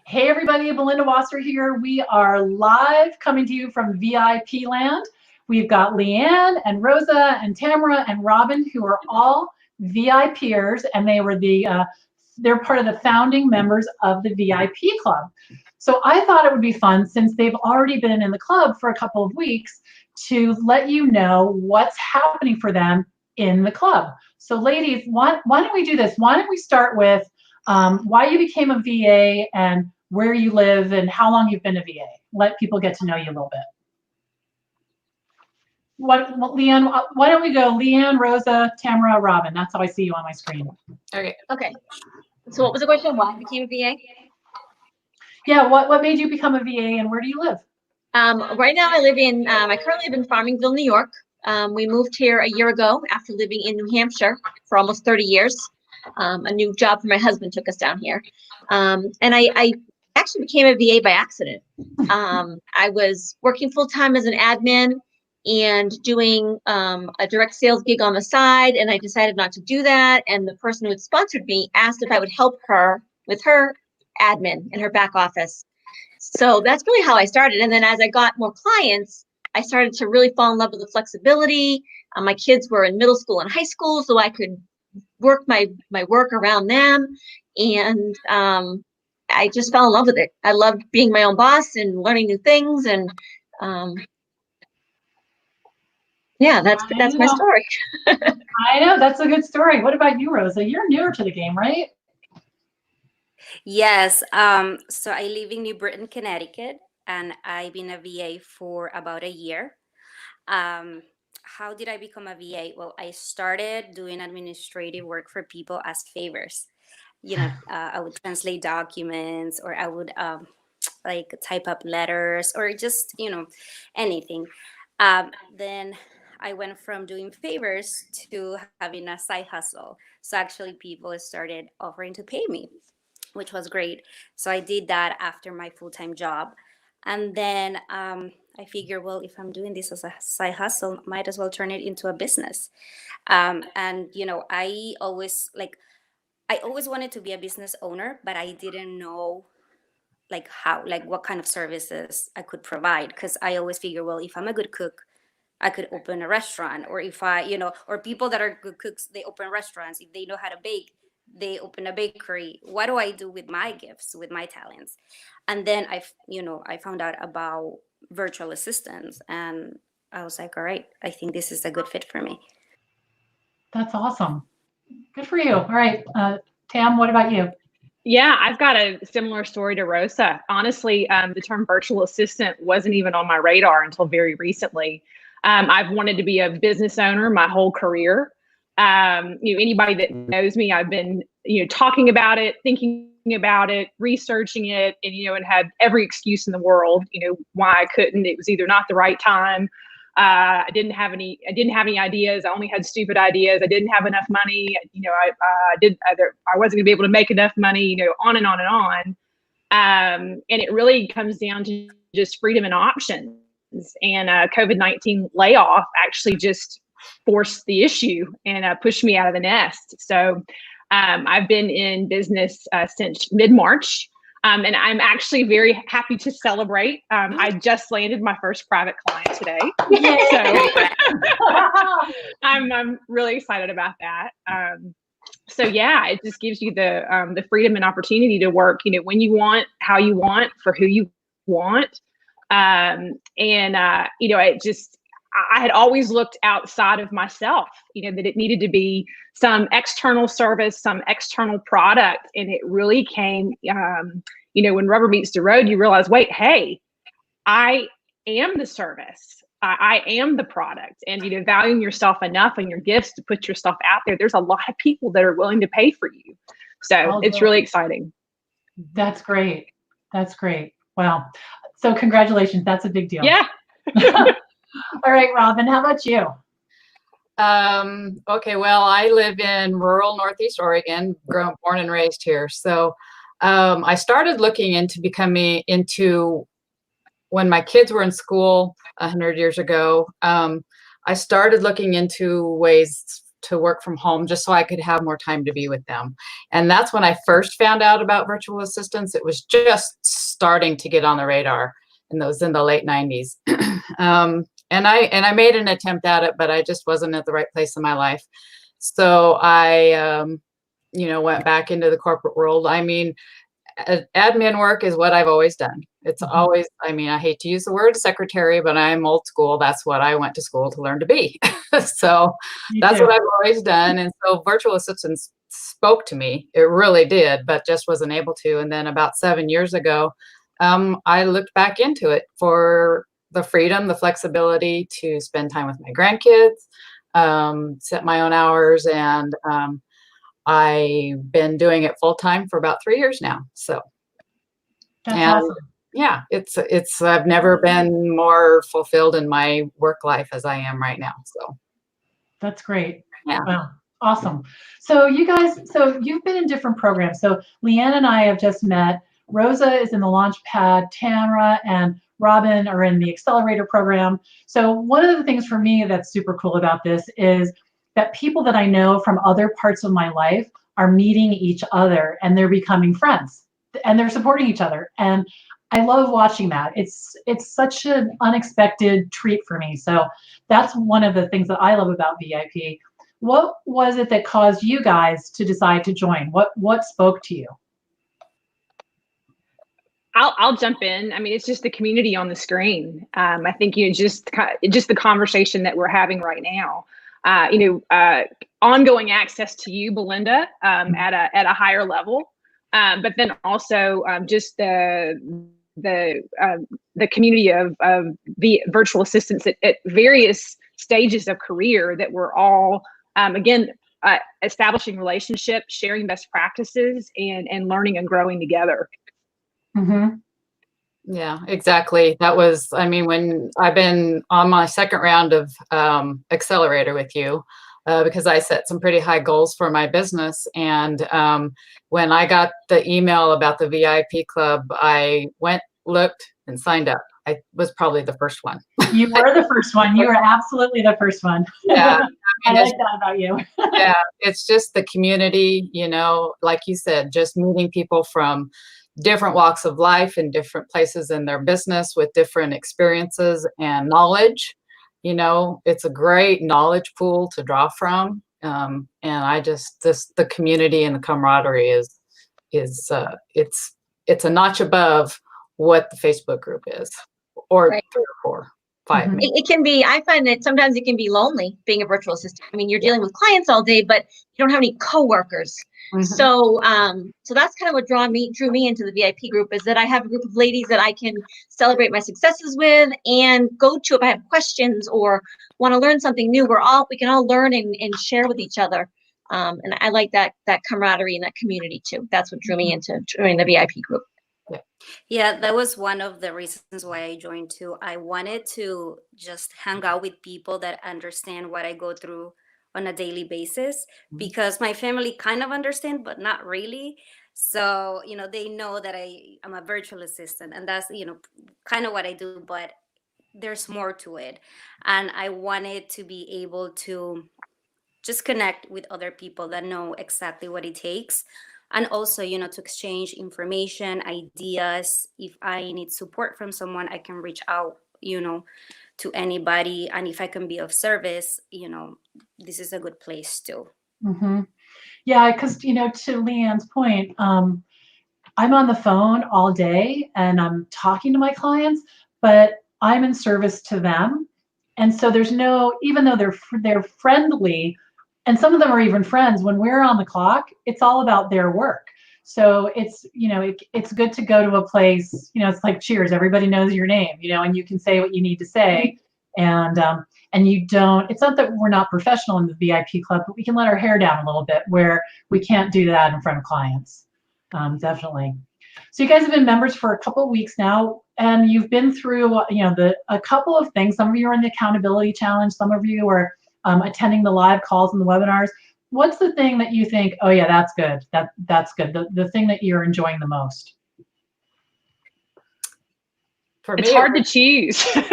Hey everybody, Belinda Wasser here. We are live coming to you from VIP land. We've got Leanne and Rosa and Tamara and Robin, who are all VIPers, and they're part of the founding members of the VIP Club. So I thought it would be fun, since they've already been in the club for a couple of weeks, to let you know what's happening for them in the club. So ladies, why don't we do this? Why don't we start with why you became a VA and where you live and how long you've been a VA. Let people get to know you a little bit. Leanne, why don't we go Leanne, Rosa, Tamara, Robin. That's how I see you on my screen. Okay. So what was the question? Why I became a VA? Yeah, what made you become a VA and where do you live? Right now I currently live in Farmingville, New York. We moved here a year ago after living in New Hampshire for almost 30 years. A new job for my husband took us down here. And I actually became a VA by accident. I was working full-time as an admin and doing a direct sales gig on the side, and I decided not to do that. And the person who had sponsored me asked if I would help her with her admin in her back office. So that's really how I started. And then as I got more clients, I started to really fall in love with the flexibility. My kids were in middle school and high school, so I could work my work around them. And I just fell in love with it. I loved being my own boss and learning new things. And yeah, that's my story. I know, that's a good story. What about you, Rosa? You're newer to the game, right? Yes. So I live in New Britain, Connecticut, and I've been a VA for about a year. How did I become a VA? Well, I started doing administrative work for people as favors. I would translate documents, or I would like type up letters, or just anything. Then I went from doing favors to having a side hustle. So actually, people started offering to pay me, which was great. So I did that after my full-time job. And then I figured, well, if I'm doing this as a side hustle, might as well turn it into a business. And I always wanted to be a business owner, but I didn't know what kind of services I could provide. Because I always figure, well, if I'm a good cook, I could open a restaurant. Or if or people that are good cooks, they open restaurants. If they know how to bake, they open a bakery. What do I do with my gifts, with my talents? And then I found out about virtual assistants, and I was like, all right, I think this is a good fit for me. That's awesome. Good for you. All right, Tam, what about you? Yeah, I've got a similar story to Rosa. Honestly, the term virtual assistant wasn't even on my radar until very recently. I've wanted to be a business owner my whole career. Anybody that knows me, I've been, talking about it, thinking about it, researching it, and had every excuse in the world, why I couldn't. It was either not the right time. I didn't have any ideas. I only had stupid ideas. I didn't have enough money. I wasn't gonna be able to make enough money, on and on and on. And it really comes down to just freedom and options. And COVID-19 layoff actually just forced the issue and pushed me out of the nest. So I've been in business since mid-March. And I'm actually very happy to celebrate. I just landed my first private client today. So I'm really excited about that. So yeah, it just gives you the freedom and opportunity to work, when you want, how you want, for who you want. I had always looked outside of myself, that it needed to be some external service, some external product. And it really came, when rubber meets the road, you realize, wait, hey, I am the service. I am the product. And, valuing yourself enough and your gifts to put yourself out there, there's a lot of people that are willing to pay for you. So it's really exciting. That's great. That's great. Wow. So congratulations. That's a big deal. Yeah. All right, Robin, how about you? Okay, well, I live in rural Northeast Oregon, born and raised here. So I started looking into when my kids were in school 100 years ago. I started looking into ways to work from home just so I could have more time to be with them. And that's when I first found out about virtual assistants. It was just starting to get on the radar, and that was in the late 90s. And I made an attempt at it, but I just wasn't at the right place in my life. So I, went back into the corporate world. I mean, admin work is what I've always done. It's always, I mean, I hate to use the word secretary, but I'm old school. That's what I went to school to learn to be. So that's what I've always done. And so virtual assistants spoke to me. It really did, but just wasn't able to. And then about 7 years ago, I looked back into it for the freedom, the flexibility to spend time with my grandkids, set my own hours, and I've been doing it full time for about 3 years now. So, That's and awesome. yeah, I've never been more fulfilled in my work life as I am right now. So That's great. yeah. Wow. Awesome. So you guys, so you've been in different programs. So Leanne and I have just met. Rosa is in the Launchpad. Tamara and Robin are in the Accelerator program. So one of the things for me that's super cool about this is that people that I know from other parts of my life are meeting each other and they're becoming friends and they're supporting each other. And I love watching that. It's such an unexpected treat for me. So that's one of the things that I love about VIP. What was it that caused you guys to decide to join? What spoke to you? I'll jump in. I mean, it's just the community on the screen. I think just the conversation that we're having right now. Ongoing access to you, Belinda, at a higher level, but then also just the community of the virtual assistants at various stages of career that we're all establishing relationships, sharing best practices, and learning and growing together. Mm-hmm. Yeah, exactly. That was, I mean, when I've been on my second round of Accelerator with you, because I set some pretty high goals for my business. And when I got the email about the VIP Club, I went, looked, and signed up. I was probably the first one. You were the first one. You were absolutely the first one. Yeah. I like that about you. Yeah, it's just the community, like you said, just meeting people from different walks of life in different places in their business with different experiences and knowledge. It's a great knowledge pool to draw from. And the community and the camaraderie is it's a notch above what the Facebook group is, or Right. 3 or 4, 5. Mhm. It can be, I find that sometimes it can be lonely being a virtual assistant. I mean, you're dealing with clients all day, but you don't have any coworkers. Mhm. So that's kind of what drew me into the VIP group, is that I have a group of ladies that I can celebrate my successes with and go to if I have questions or want to learn something new. We can all learn and share with each other. And I like that camaraderie and that community too. That's what drew me into joining the VIP group. Yeah, that was one of the reasons why I joined too. I wanted to just hang out with people that understand what I go through on a daily basis, because my family kind of understand, but not really. So, they know that I'm a virtual assistant, and that's, kind of what I do, but there's more to it. And I wanted to be able to just connect with other people that know exactly what it takes, and also to exchange information, ideas. If I need support from someone, I can reach out to anybody, and if I can be of service, this is a good place too. Mm-hmm. Yeah, because to Leanne's point, I'm on the phone all day and I'm talking to my clients, but I'm in service to them, and so there's no, even though they're friendly, and some of them are even friends. When we're on the clock, it's all about their work. So it's it's good to go to a place. It's like Cheers. Everybody knows your name. And you can say what you need to say, and you don't. It's not that we're not professional in the VIP club, but we can let our hair down a little bit where we can't do that in front of clients. Definitely. So you guys have been members for a couple of weeks now, and you've been through a couple of things. Some of you are in the accountability challenge. Some of you are attending the live calls and the webinars. What's the thing that you think, oh yeah, that's good, that's good, the thing that you're enjoying the most? for It's me, hard to choose. yeah, you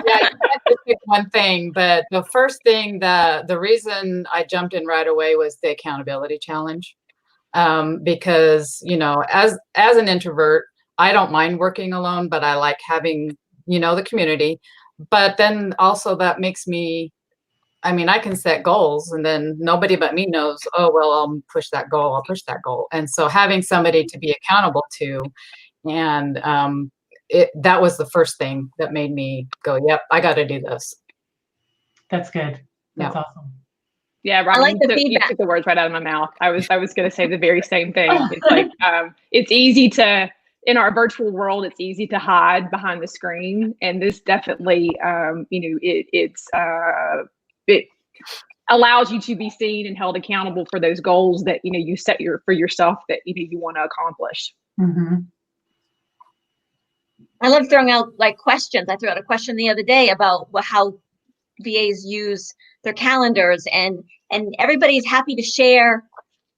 can't just pick one thing. But the first thing, the reason I jumped in right away was the accountability challenge. Because, you know, as an introvert, I don't mind working alone, but I like having, you know, the community. But then also that makes me, I mean, I can set goals and then nobody but me knows, oh, well, I'll push that goal. I'll push that goal. And so having somebody to be accountable to, and that was the first thing that made me go, yep, I got to do this. That's good. That's Yeah. awesome. Yeah, Robin, like the you feedback. took the words right out of my mouth. I was going to say the very same thing. It's like it's easy to, in our virtual world, it's easy to hide behind the screen, and this definitely, you know, it allows you to be seen and held accountable for those goals that, you know, you set for yourself that, you know, you want to accomplish. Mm-hmm. I love throwing out like questions. I threw out a question the other day about how VAs use their calendars, and everybody's happy to share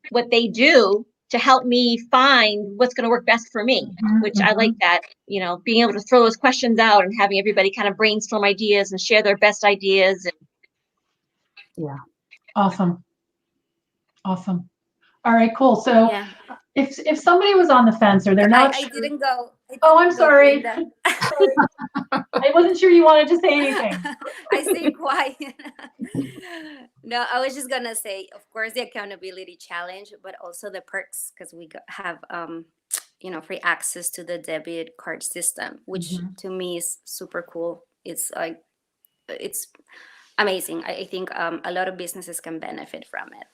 what they do to help me find what's going to work best for me, which I like that, you know, being able to throw those questions out and having everybody kind of brainstorm ideas and share their best ideas. Yeah. Awesome. Awesome. All right, cool. So Yeah. if somebody was on the fence or they're not I sure. didn't go. Oh, I'm sorry. Belinda. I wasn't sure you wanted to say anything. I stay quiet. No, I was just gonna say, of course, the accountability challenge, but also the perks, because we have you know, free access to the debit card system, which to me is super cool. It's like it's amazing. I think a lot of businesses can benefit from it.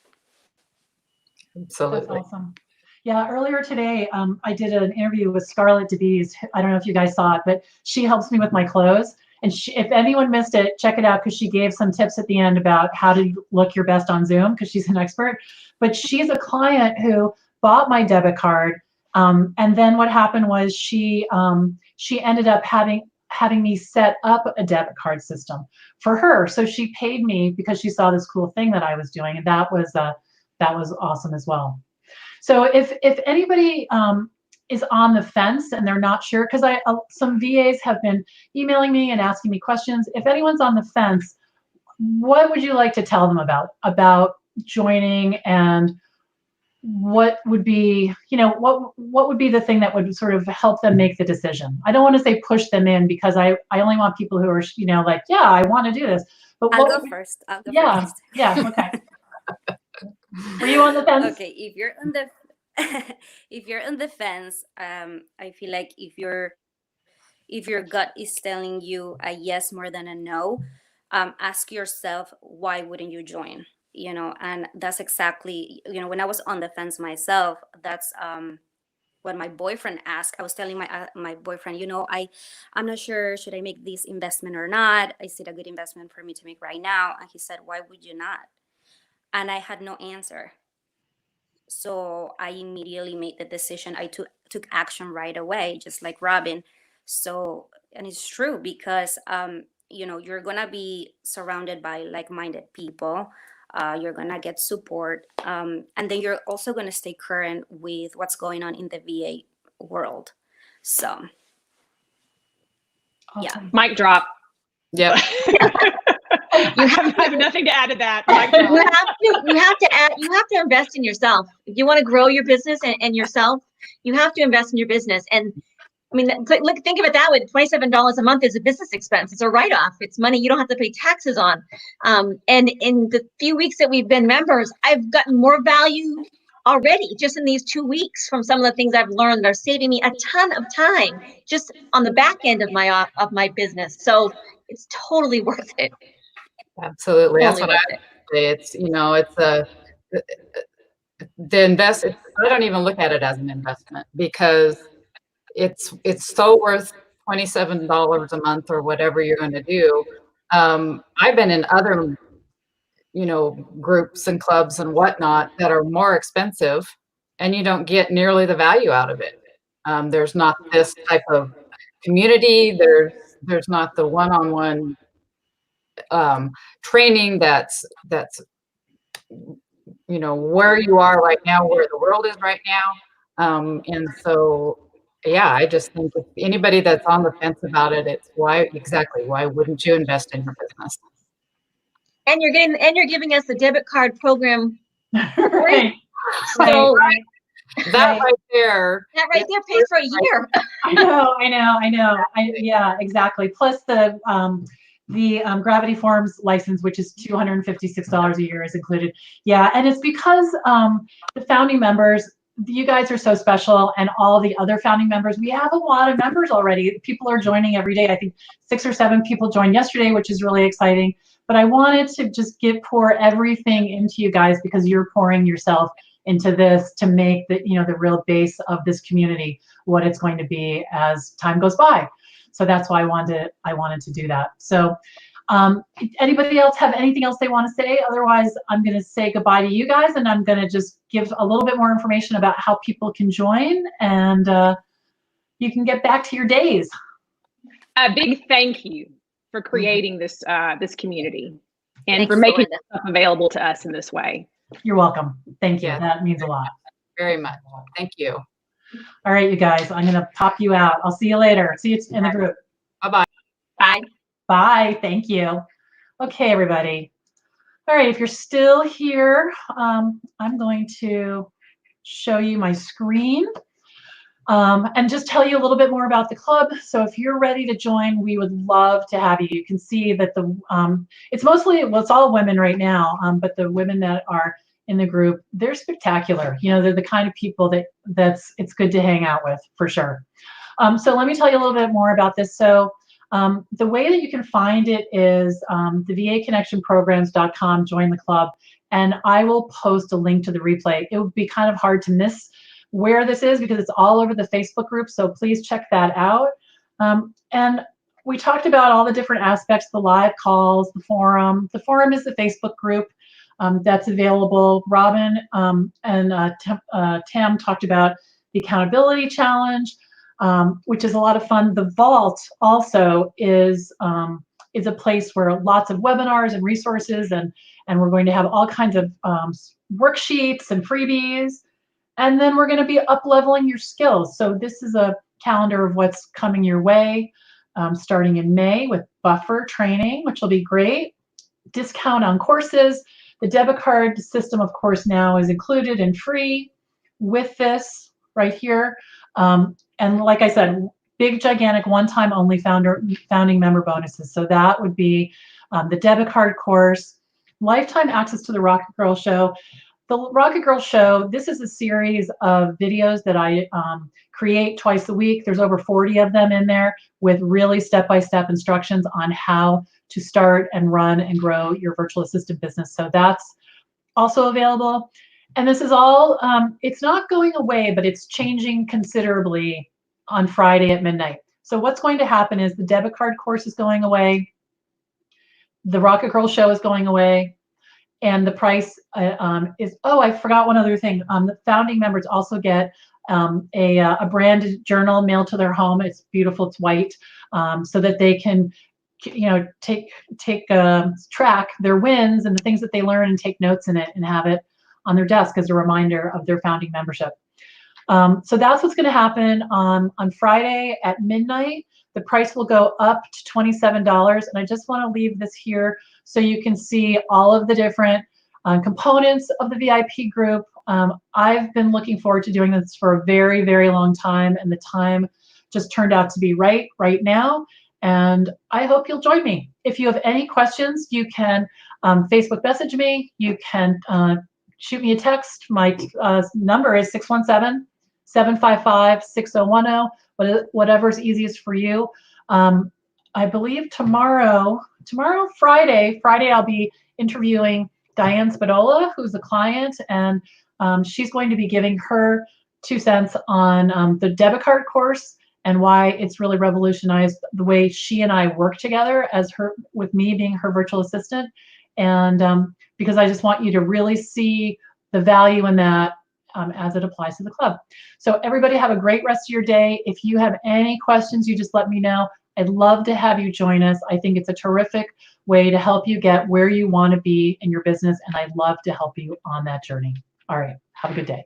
Absolutely. That's awesome. Yeah, earlier today, I did an interview with Scarlett DeBees. I don't know if you guys saw it, but she helps me with my clothes. And if anyone missed it, check it out, because she gave some tips at the end about how to look your best on Zoom, because she's an expert. But she's a client who bought my debit card. And then what happened was she ended up having me set up a debit card system for her. So she paid me because she saw this cool thing that I was doing. And that was awesome as well. So if anybody is on the fence and they're not sure, because some VAs have been emailing me and asking me questions. If anyone's on the fence, what would you like to tell them about joining, and what would be, you know, what would be the thing that would sort of help them make the decision? I don't want to say push them in, because I only want people who are, you know, like, yeah, I want to do this. But I'll go first. Yeah, okay. Were you on the fence? Okay, if you're on the if you're on the fence, I feel like if your gut is telling you a yes more than a no, ask yourself, why wouldn't you join? You know, and that's exactly, you know, when I was on the fence myself, that's what my boyfriend asked. I was telling my boyfriend, you know, I'm not sure, should I make this investment or not? Is it a good investment for me to make right now? And he said, why would you not? And I had no answer. So I immediately made the decision. I took action right away, just like Robin. So, and it's true, because you know, you're gonna be surrounded by like-minded people. You're gonna get support, and then you're also gonna stay current with what's going on in the VA world. So, Awesome. Mic drop. Yep. I have nothing to add to that. You have to invest in yourself. If you want to grow your business and yourself, you have to invest in your business. And I mean, look, think of it that way. $27 a month is a business expense. It's a write-off. It's money you don't have to pay taxes on. And in the few weeks that we've been members, I've gotten more value already just in these 2 weeks from some of the things I've learned. They're saving me a ton of time just on the back end of my business. So it's totally worth it. Absolutely. That's Totally what I say. It's, you know, it's I don't even look at it as an investment, because it's so worth $27 a month or whatever you're going to do. I've been in other, you know, groups and clubs and whatnot that are more expensive, and you don't get nearly the value out of it. There's not this type of community. There's not the one-on-one training that's you know, where you are right now, where the world is right now. And so yeah, I just think if anybody that's on the fence about it, it's why wouldn't you invest in your business? And you're giving us the debit card program for free. Right. So That right there. that right there pays for a year. I know. Yeah, exactly. Plus the Gravity Forms license, which is $256 a year, is included. Yeah, and it's because the founding members, you guys are so special, and all the other founding members, we have a lot of members already. People are joining every day. I think 6 or 7 people joined yesterday, which is really exciting. But I wanted to just pour everything into you guys because you're pouring yourself into this to make the the real base of this community what it's going to be as time goes by. So that's why I wanted to do that. So anybody else have anything else they want to say? Otherwise, I'm going to say goodbye to you guys, and I'm going to just give a little bit more information about how people can join, and you can get back to your days. A big thank you for creating this this community and Thanks, for making Belinda. stuff available to us in this way. You're welcome. Thank you. Yeah. That means a lot. Very much. Thank you. All right, you guys, I'm going to pop you out. I'll see you later. See you in the group. Bye-bye. Bye. Bye. Thank you. Okay, everybody. All right, if you're still here, I'm going to show you my screen and just tell you a little bit more about the club. So if you're ready to join, we would love to have you. You can see that it's mostly, well, it's all women right now, but the women that are in the group, they're spectacular. They're the kind of people it's good to hang out with, for sure. So let me tell you a little bit more about this. So the way that you can find it is the VAconnectionprograms.com, join the club, and I will post a link to the replay. It would be kind of hard to miss where this is because it's all over the Facebook group, so please check that out. And we talked about all the different aspects, the live calls, the forum. The forum is the Facebook group that's available. Robin and Tam talked about the accountability challenge, which is a lot of fun. The vault also is a place where lots of webinars and resources, and we're going to have all kinds of worksheets and freebies. And then we're going to be up-leveling your skills. So this is a calendar of what's coming your way, starting in May with buffer training, which will be great. Discount on courses. The debit card system, of course, now is included and free with this right here. And like I said, big, gigantic, one-time only founding member bonuses. So that would be the debit card course, lifetime access to the Rocket Girl Show. The Rocket Girl Show, this is a series of videos that I create twice a week. There's over 40 of them in there with really step-by-step instructions on how to start and run and grow your virtual assistant business. So that's also available. And this is all, it's not going away, but it's changing considerably on Friday at midnight. So what's going to happen is the debit card course is going away. The Rocket Girl Show is going away. And the price is, oh, I forgot one other thing. The founding members also get a branded journal mailed to their home. It's beautiful, it's white, so that they can, take track their wins and the things that they learn and take notes in it and have it on their desk as a reminder of their founding membership. So that's what's going to happen on Friday at midnight. The price will go up to $27, and I just want to leave this here so you can see all of the different components of the VIP group. I've been looking forward to doing this for a very, very long time, and the time just turned out to be right now, and I hope you'll join me. If you have any questions, you can Facebook message me. You can shoot me a text. My number is 617-755-6010, whatever's easiest for you. I believe tomorrow, Friday, I'll be interviewing Diane Spadola, who's a client, and she's going to be giving her 2 cents on the debit card course and why it's really revolutionized the way she and I work together with me being her virtual assistant. And because I just want you to really see the value in that as it applies to the club. So everybody have a great rest of your day. If you have any questions, you just let me know. I'd love to have you join us. I think it's a terrific way to help you get where you want to be in your business, and I'd love to help you on that journey. All right, have a good day.